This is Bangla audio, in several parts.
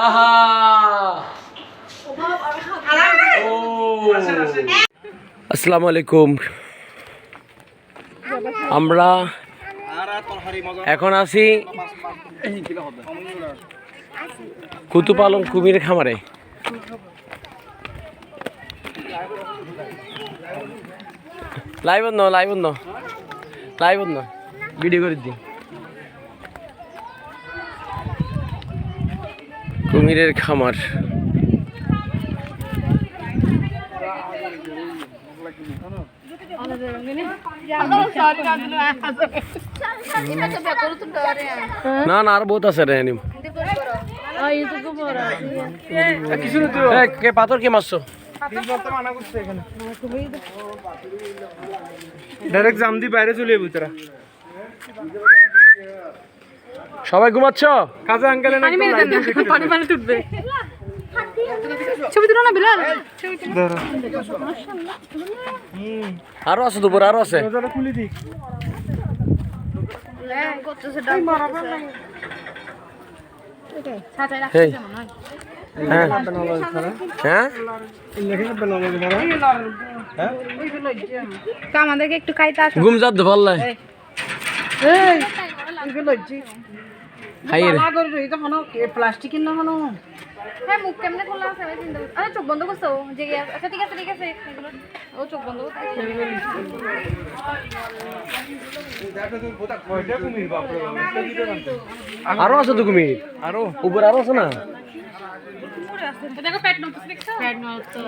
আহা আসসালামু আলাইকুম। আমরা এখন আছি কুতুব আলম কুমির খামারে। লাইভ বন্ধ ভিডিও করে দিই। কুমিরের খামার না আর বহুত আছে রে নিম কে পাথর কে মারছো ডাইরেক্ট জাম দি বাইরে চলে যাবো তোরা সবাই ঘুমাচ্ছ? কাজে আঙ্কেলে না পানি তুলবে ছবি তুলো না বিলাল আরো আছে দুপুর আরো আছে। দরজাটা খুলে দি হ্যাঁ আমাদেরকে একটু খাইতে আসো। ঘুম যাদ পাল্লাই খাইয়ে প্লাস্টিকের না হনো হ্যাঁ মুখ কেমনে খোলা আছে আমি চিন্তা করছি। আরে চোখ বন্ধ করছো যে আচ্ছা ঠিক আছে এগুলো ও চোখ বন্ধ করতে আরো আছে তো কুমির আরো উপর আরো আছে না। দেখো পেট নড়ছে দেখছো পেট নড়ছে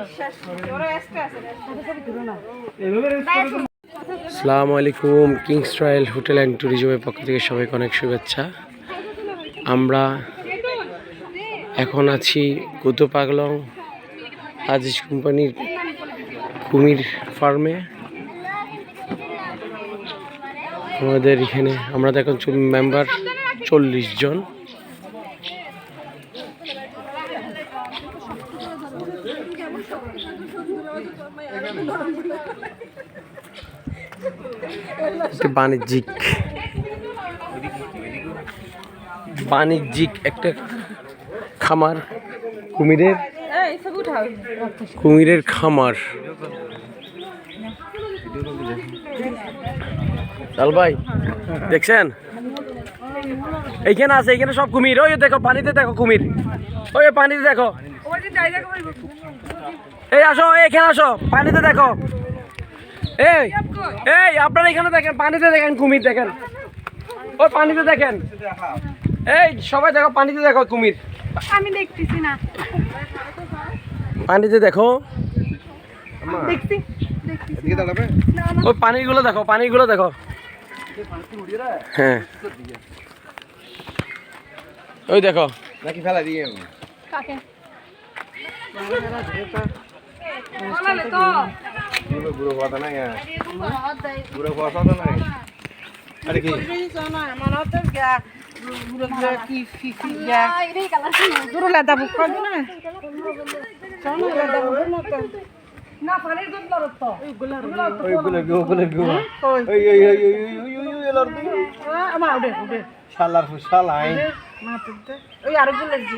আসসালামু আলাইকুম। কিংস রয়্যাল হোটেল অ্যান্ড ট্যুরিজমের পক্ষ থেকে সবাইকে অনেক শুভেচ্ছা। আমরা এখন আছি কুতুব আলম আজিজ কোম্পানির কুমির ফার্মে। আমাদের এখানে আমরা এখন মেম্বার 40 জন। বাণিজ্যিক একটা খামার কুমিরের খামার। চাল ভাই দেখছেন এইখানে আছে, এইখানে সব কুমির। ওই দেখো পানিতে দেখো কুমির, ওই পানিতে দেখো। এই আসো এখানে আসো, পানিতে দেখো। এই এই আপনারা এখানে দেখেন, পানিতে দেখেন কুমির দেখেন, ওই পানিতে দেখেন। এই সবাই দেখো পানিতে দেখো কুমির, আমি দেখতেছি না পানিতে দেখো। দেখছি ওই পানিগুলো দেখো। হ্যাঁ ওই দেখো নাকি ফেলা দিয়ে কাকে বলালে তো পুরো কথা নাই পুরো কথা নাই আরে কি আমার তো এটাই কালার না পানির দুধ লড়ত তো শালার শালাই ওই আরো লাগছি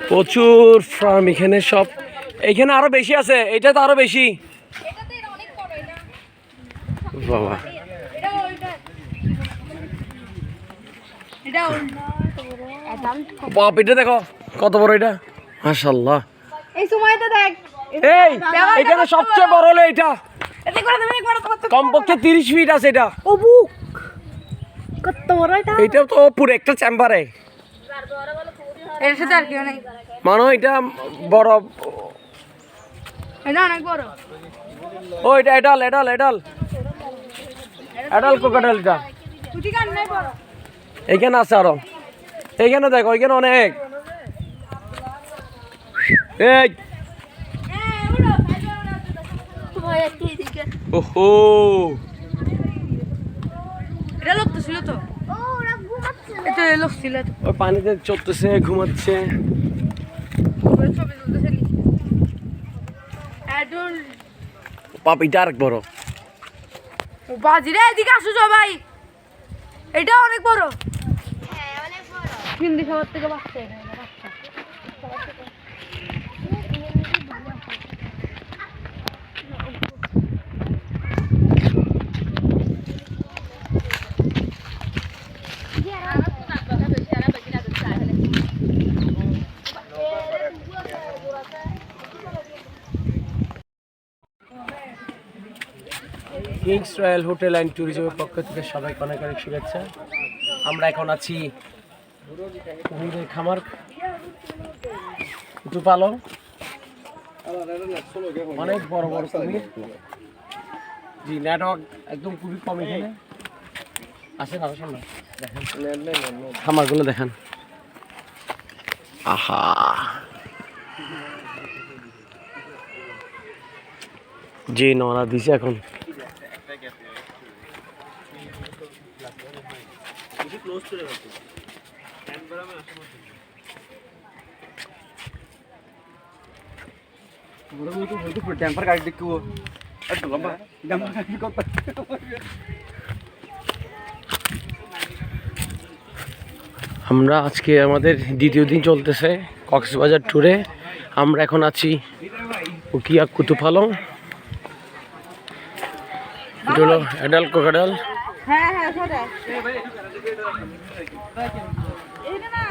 প্রচুর ফার্ম এখানে, সব এখানে আরো বেশি আছে, এটা তো আরো বেশি। বাবা বাপ, এটা দেখো কত বড় এটা, মাশাআল্লাহ। এই সময়তে দেখ এই এখানে সবচেয়ে বড় হলো এটা, কমপক্ষে 30 ফিট আছে এটা। ও বুক কত বড় এটা, এটা তো পুরো একটা চেম্বারে। এর সাথে আর কি নাই মানে এটা বড়, এটা অনেক বড়। ও এটা এডাল কোকাটাল এটা। তুই কান নাই বড়, এইখানে আছে আরো, এইখানে দেখো, এইখানে অনেক। এই ওহো এটা লোক তো ছিল তো, এটা লোক ছিল তো, ওই পানিতে চড়তেছে, ঘুমাচ্ছে। পাপিটা আরেক বড়। বাজিরে এদিকে আসো সবাই, এটা অনেক বড়। হিন্দি খাবার থেকে বাচ্চা এটা বাচ্চা। কিংস রয়্যাল হোটেল অ্যান্ড ট্যুরিজমের পক্ষ থেকে সবাইকে অনেক অনেক শুভেচ্ছা। আমরা এখন আছি কুমিরের খামার কুতু পালং, অনেক বড় বড় কুমির। জি, নেটওয়ার্ক একদম খুবই কম এখানে। আসেন আরো সামনে দেখেন খামারগুলো দেখেন। আহা, যে নড়া দিছে এখন। টেম্পার গাড়ি দেখবো একটু লম্বা আমরা আজকে আমাদের দ্বিতীয় দিন চলতেছে কক্সবাজার ট্যুরে। আমরা এখন আছি উকিয়া কুতু পালং। এটা হলো অ্যাডাল্ট ক্রোকোডাইল। হ্যাঁ হ্যাঁ সেটাই এইটা না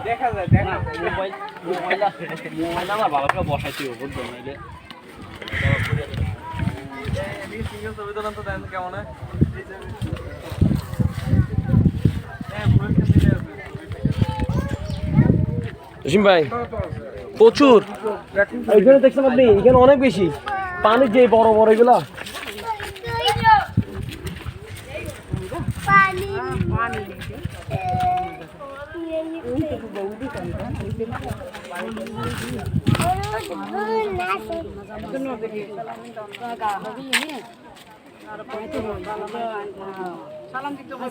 দেখা যায় দেখা মোবাইল আমার বাবাকে বসাইছি বুঝছো নাইলে সিঙ্গেল ছবি তোলান তো দেন কেমন হয়। জসিম ভাই প্রচুর এখানে দেখছেন আপনি, এখানে অনেক বেশি পানি, যে বড় বড় এগুলা।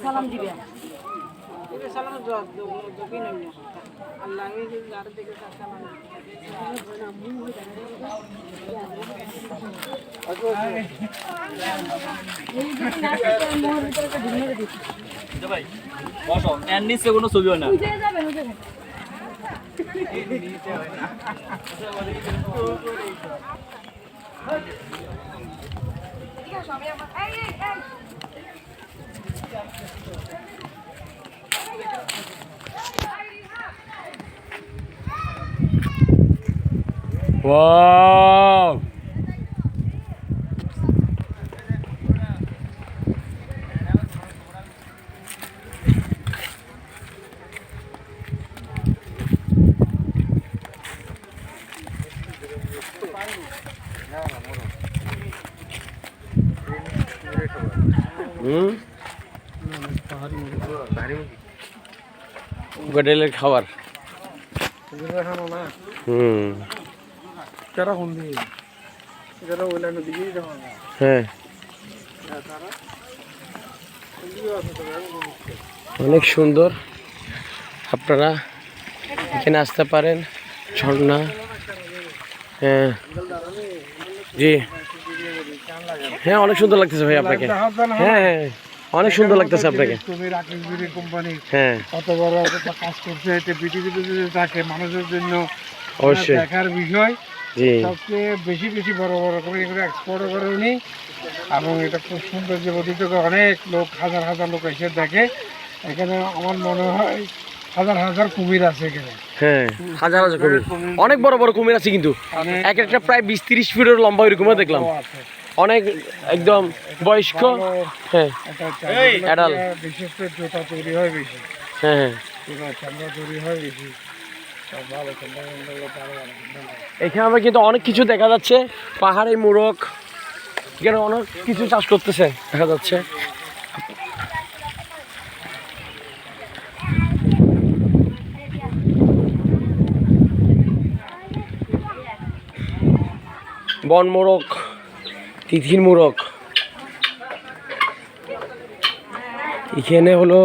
সালাম দিবে ভাই বসো, এর নিচে কোনো ছবিও না। ওয়াও, ক্রোকোডাইলের খাবার। হ্যাঁ, অনেক সুন্দর। আপনারা এখানে আসতে পারেন। ঝর্ণা, হ্যাঁ জি, হ্যাঁ অনেক সুন্দর লাগতেছে ভাই আপনাকে। হ্যাঁ হ্যাঁ অনেক সুন্দর লাগতেছে আপনাকে। কোম্পানি হ্যাঁ কত বড় একটা কাজ করছে, এটা পৃথিবীতে যদি থাকে মানুষের জন্য অবশ্যই দেখার বিষয়। জি, সবচেয়ে বেশি বেশি বড় বড় করে এগুলো এক্সপোর্ট করে উনি, এবং এটা খুব সুন্দর যে অতীত অনেক লোক, হাজার হাজার লোক এসে দেখে। এখানে আমার মনে হয় হাজার হাজার কুমির আছে এখানে। হ্যাঁ হাজার হাজার কুমির, অনেক বড় বড় কুমির আছে কিন্তু এক একটা প্রায় 20-30 ফিটের লম্বা এরকমও দেখলাম। অনেক একদম বয়স্ক। হ্যাঁ অ্যাডাল্ট। বিশেষ করে জুতা তৈরি হয় বেশি, হ্যাঁ হ্যাঁ চামড়া তৈরি হয় বেশি। এখানে আমরা কিন্তু অনেক কিছু দেখা যাচ্ছে। পাহাড়ি মোরগ, এখানে অনেক কিছু চাষ করতেছে দেখা যাচ্ছে। বন মোরগ, তিথির মোরগ। এখানে হলো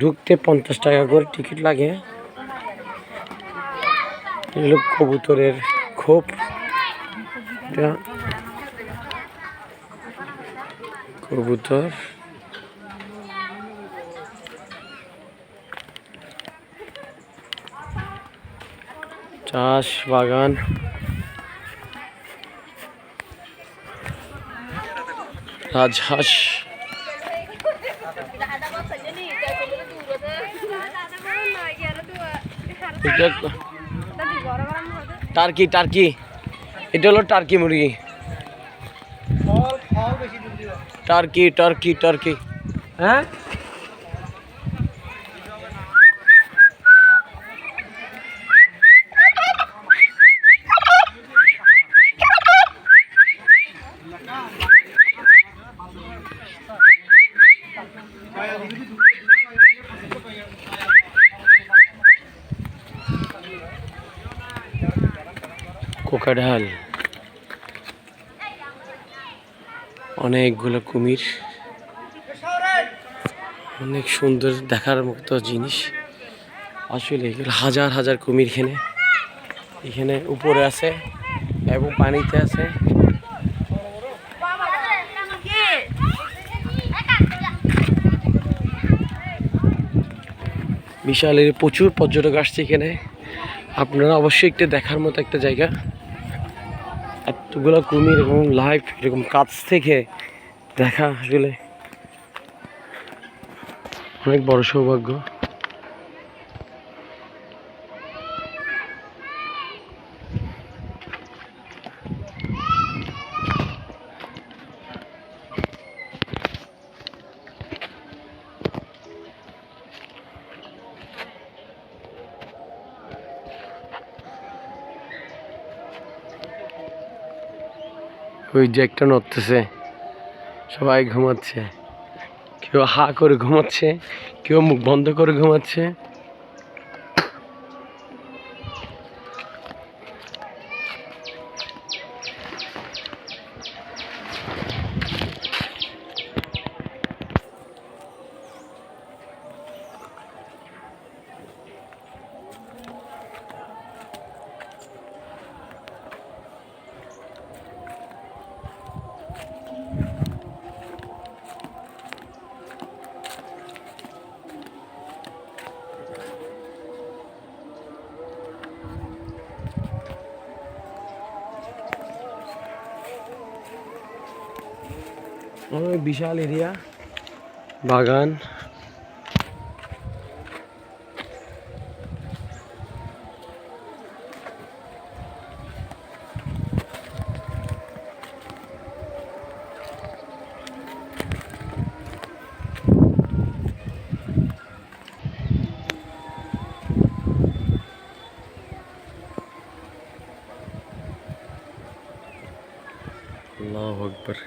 ঢুকতে 50 টাকা করে টিকিট লাগে। এগুলো কবুতরের খোপ, এটা কবুতর। চাষ বাগান, রাজহাঁস, এটা টার্কি, টার্কি, এটা হলো টার্কি মুরগি, টার্কি টার্কি টার্কি। হ্যাঁ কোকাঢাল, অনেকগুলো কুমির, অনেক সুন্দর দেখার মতো জিনিস। আসলে এগুলো হাজার হাজার কুমির এখানে, এখানে উপরে আছে এবং পানিতে আছে। বিশাল, প্রচুর পর্যটক আসছে এখানে। আপনারা অবশ্যই একটু দেখার মতো একটা জায়গা। এতগুলো কুমির এবং লাইভ এরকম কাছ থেকে দেখা আসলে অনেক বড় সৌভাগ্য। ওই যে একটা নড়তেছে, সবাই ঘুমাচ্ছে, কেউ হা করে ঘুমাচ্ছে, কেউ মুখ বন্ধ করে ঘুমাচ্ছে। অনেক বিশাল এরিয়া, বাগান। আল্লাহু আকবার,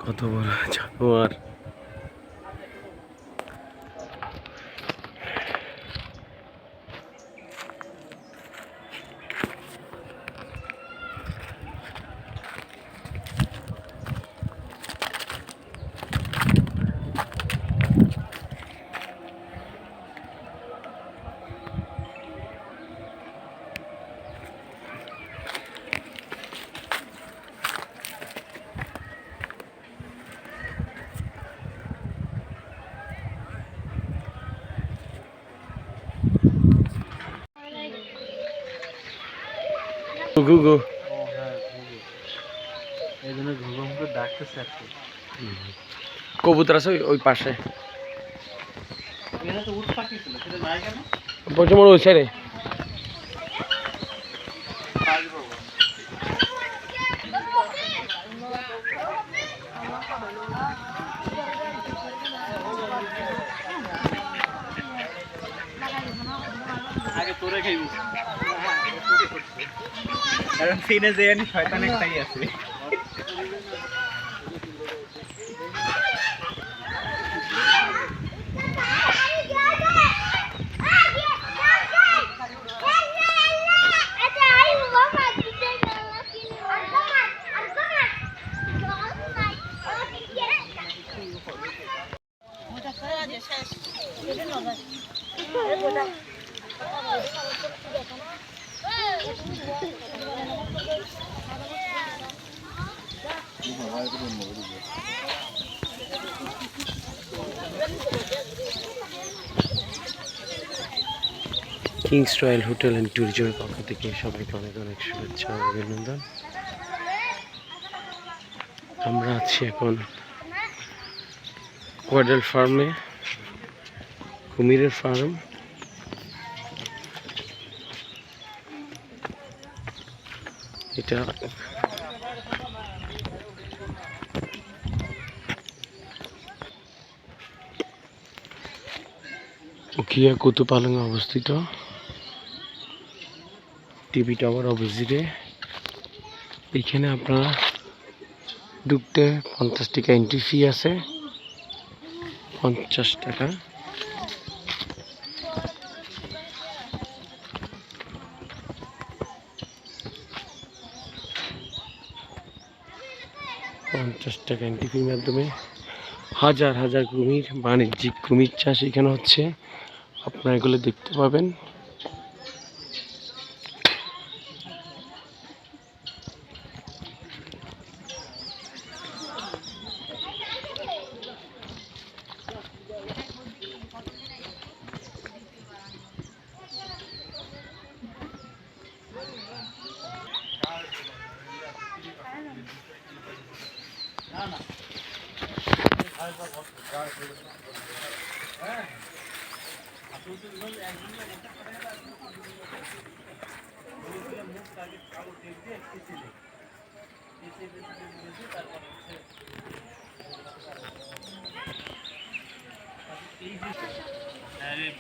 কত বড় জানোয়ার! ঘুঘু, কবুতর আছে ওই পাশে, প্রচুর ওই সাইডে। আগে তোরে খাইবি কারণ সিনে যে আমি শয়তান একটাই আছে। কিংস রয়্যাল হোটেল অ্যান্ড ট্যুরিজমের পক্ষ থেকে সবাইকে অনেক অনেক শুভেচ্ছা ও অভিনন্দন। আমরা আছি এখন কোয়াডাল ফার্মে, কুমিরের ফার্ম। এটা উখিয়া কুতুপালংয়ে অবস্থিত, টিভি টাওয়ার অপোজিটে। এখানে আপনারা ঢুকতে 50 টাকা এন্ট্রি ফি আছে, 50 টাকা। এন্ট্রি ফির মাধ্যমে হাজার হাজার কুমির, বাণিজ্যিক কুমির চাষ এখানে হচ্ছে, আপনারা এগুলো দেখতে পাবেন।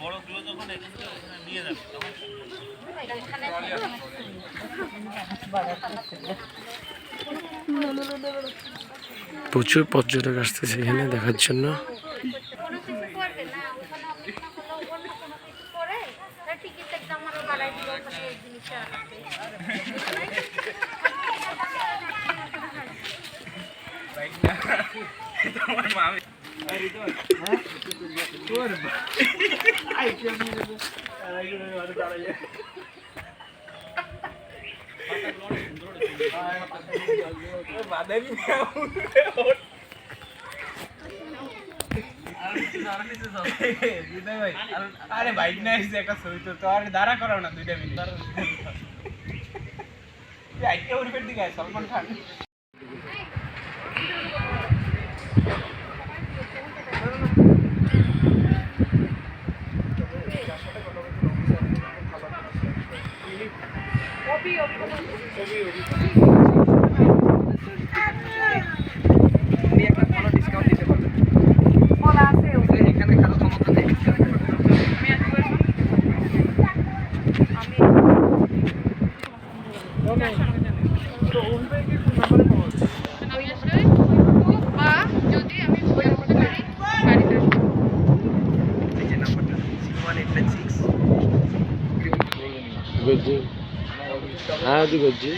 বড়গুলো যখন নিয়ে যাবে তখন প্রচুর পর্যটক আসতেছে এখানে দেখার জন্য। আরে বাইক না এসে একটা ছবি তো আরে দাঁড়া করাও না 2 মিনিট আইটা ওর দিকে সলমান খান। গজ্জি, হ্যাঁ দি গজ্জি।